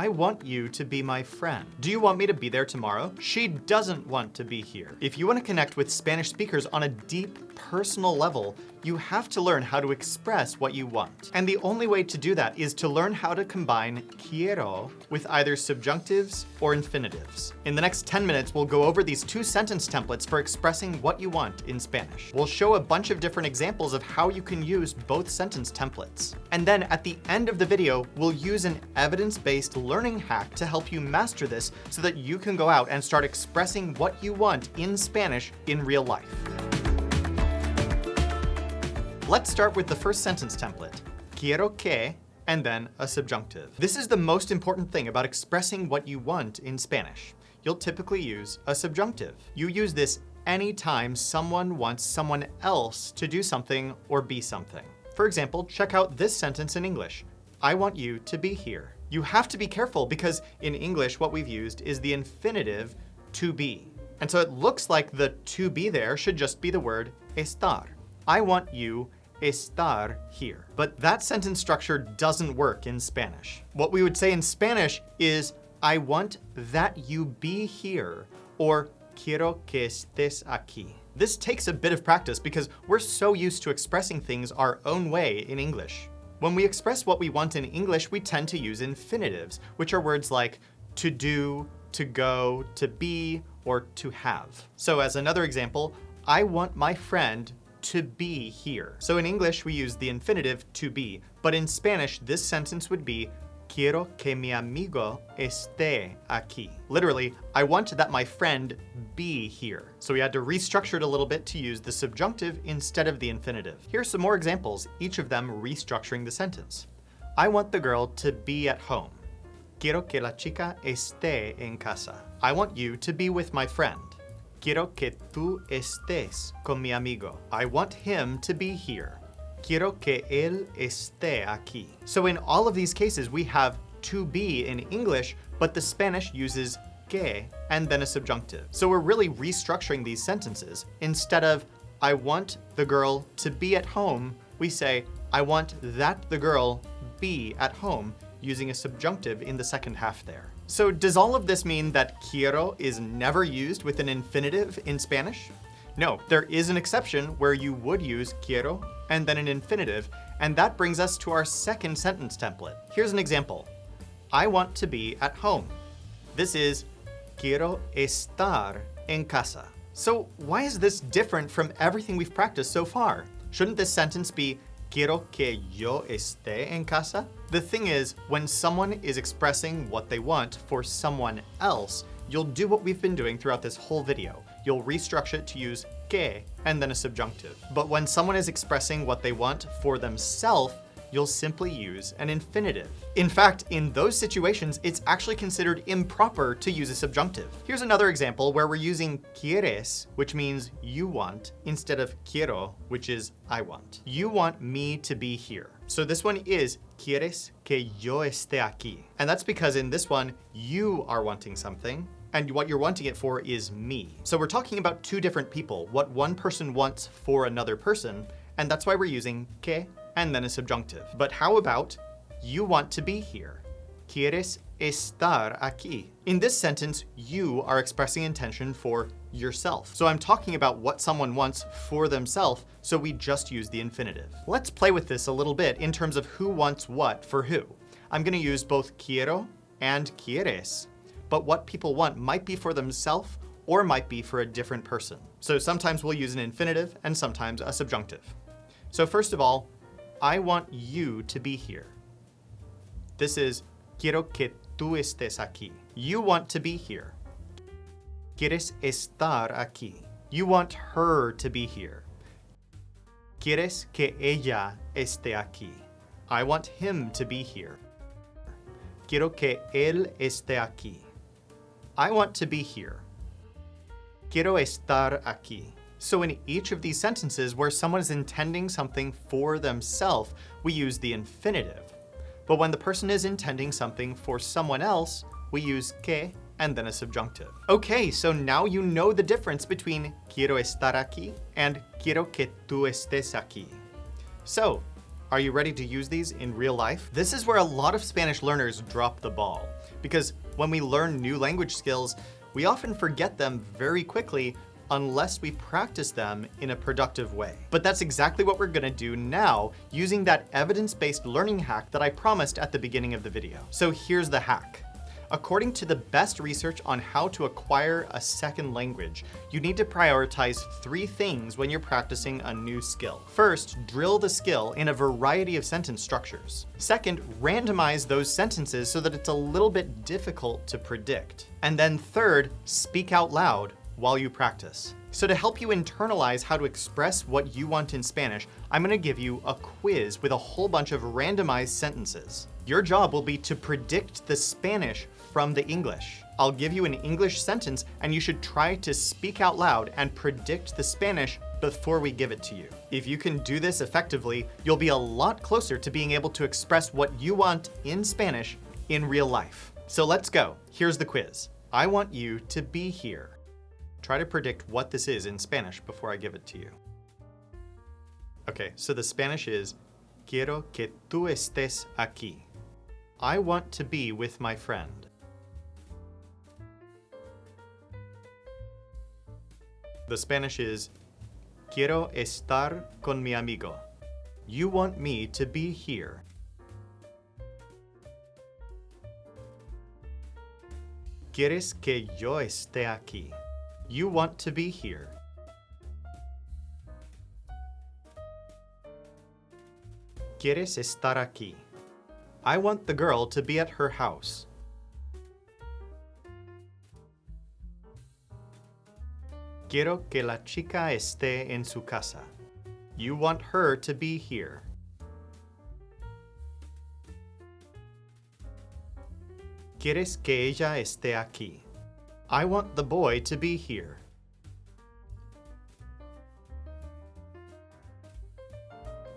I want you to be my friend. Do you want me to be there tomorrow? She doesn't want to be here. If you want to connect with Spanish speakers on a deep, personal level, you have to learn how to express what you want. And the only way to do that is to learn how to combine quiero with either subjunctives or infinitives. In the next 10 minutes, we'll go over these 2 sentence templates for expressing what you want in Spanish. We'll show a bunch of different examples of how you can use both sentence templates. And then at the end of the video, we'll use an evidence-based learning hack to help you master this so that you can go out and start expressing what you want in Spanish in real life. Let's start with the first sentence template, quiero que, and then a subjunctive. This is the most important thing about expressing what you want in Spanish. You'll typically use a subjunctive. You use this anytime someone wants someone else to do something or be something. For example, check out this sentence in English. I want you to be here. You have to be careful because in English what we've used is the infinitive to be. And so it looks like the to be there should just be the word estar. I want you estar here. But that sentence structure doesn't work in Spanish. What we would say in Spanish is, I want that you be here, or quiero que estés aquí. This takes a bit of practice because we're so used to expressing things our own way in English. When we express what we want in English, we tend to use infinitives, which are words like to do, to go, to be, or to have. So as another example, I want my friend to be here. So in English, we use the infinitive to be, but in Spanish, this sentence would be, quiero que mi amigo esté aquí. Literally, I want that my friend be here. So we had to restructure it a little bit to use the subjunctive instead of the infinitive. Here's some more examples, each of them restructuring the sentence. I want the girl to be at home. Quiero que la chica esté en casa. I want you to be with my friend. Quiero que tú estés con mi amigo. I want him to be here. Quiero que él esté aquí. So in all of these cases, we have to be in English, but the Spanish uses que and then a subjunctive. So we're really restructuring these sentences. Instead of, I want the girl to be at home, we say, I want that the girl be at home, using a subjunctive in the second half there. So does all of this mean that quiero is never used with an infinitive in Spanish? No, there is an exception where you would use quiero and then an infinitive, and that brings us to our second sentence template. Here's an example. I want to be at home. This is quiero estar en casa. So why is this different from everything we've practiced so far? Shouldn't this sentence be quiero que yo esté en casa? The thing is, when someone is expressing what they want for someone else, you'll do what we've been doing throughout this whole video. You'll restructure it to use que and then a subjunctive. But when someone is expressing what they want for themselves, you'll simply use an infinitive. In fact, in those situations, it's actually considered improper to use a subjunctive. Here's another example where we're using quieres, which means you want, instead of quiero, which is I want. You want me to be here. So this one is quieres que yo esté aquí. And that's because in this one, you are wanting something, and what you're wanting it for is me. So we're talking about 2 different people, what one person wants for another person, and that's why we're using que and then a subjunctive. But how about you want to be here? Quieres estar aquí. In this sentence, you are expressing intention for yourself. So I'm talking about what someone wants for themselves, so we just use the infinitive. Let's play with this a little bit in terms of who wants what for who. I'm gonna use both quiero and quieres, but what people want might be for themselves or might be for a different person. So sometimes we'll use an infinitive and sometimes a subjunctive. So first of all, I want you to be here. This is quiero que tú estés aquí. You want to be here. Quieres estar aquí. You want her to be here. Quieres que ella esté aquí. I want him to be here. Quiero que él esté aquí. I want to be here. Quiero estar aquí. So in each of these sentences where someone is intending something for themselves, we use the infinitive. But when the person is intending something for someone else, we use que and then a subjunctive. Okay, so now you know the difference between quiero estar aquí and quiero que tú estés aquí. So, Are you ready to use these in real life? This is where a lot of Spanish learners drop the ball, because when we learn new language skills, we often forget them very quickly unless we practice them in a productive way. But that's exactly what we're gonna do now using that evidence-based learning hack that I promised at the beginning of the video. So here's the hack. According to the best research on how to acquire a second language, you need to prioritize 3 things when you're practicing a new skill. First, drill the skill in a variety of sentence structures. Second, randomize those sentences so that it's a little bit difficult to predict. And then third, speak out loud while you practice. So to help you internalize how to express what you want in Spanish, I'm gonna give you a quiz with a whole bunch of randomized sentences. Your job will be to predict the Spanish from the English. I'll give you an English sentence and you should try to speak out loud and predict the Spanish before we give it to you. If you can do this effectively, you'll be a lot closer to being able to express what you want in Spanish in real life. So let's go. Here's the quiz. I want you to be here. Try to predict what this is in Spanish before I give it to you. Okay, so the Spanish is Quiero que tú estés aquí. I want to be with my friend. The Spanish is Quiero estar con mi amigo. You want me to be here. ¿Quieres que yo esté aquí? You want to be here. ¿Quieres estar aquí? I want the girl to be at her house. Quiero que la chica esté en su casa. You want her to be here. ¿Quieres que ella esté aquí? I want the boy to be here.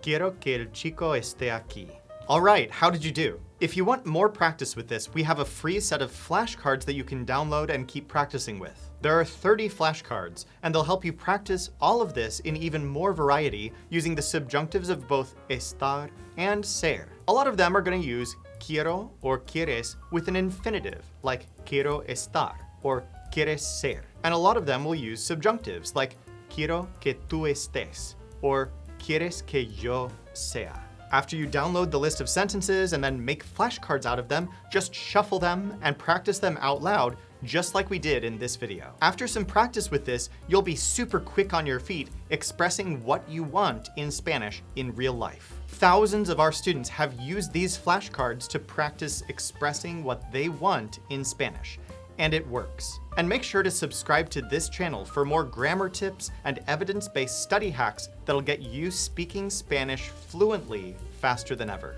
Quiero que el chico esté aquí. All right, how did you do? If you want more practice with this, we have a free set of flashcards that you can download and keep practicing with. There are 30 flashcards, and they'll help you practice all of this in even more variety using the subjunctives of both estar and ser. A lot of them are going to use quiero or quieres with an infinitive, like quiero estar or quieres ser. And a lot of them will use subjunctives, like quiero que tú estés or quieres que yo sea. After you download the list of sentences and then make flashcards out of them, just shuffle them and practice them out loud, just like we did in this video. After some practice with this, you'll be super quick on your feet, expressing what you want in Spanish in real life. Thousands of our students have used these flashcards to practice expressing what they want in Spanish, and it works. And make sure to subscribe to this channel for more grammar tips and evidence-based study hacks that'll get you speaking Spanish fluently faster than ever.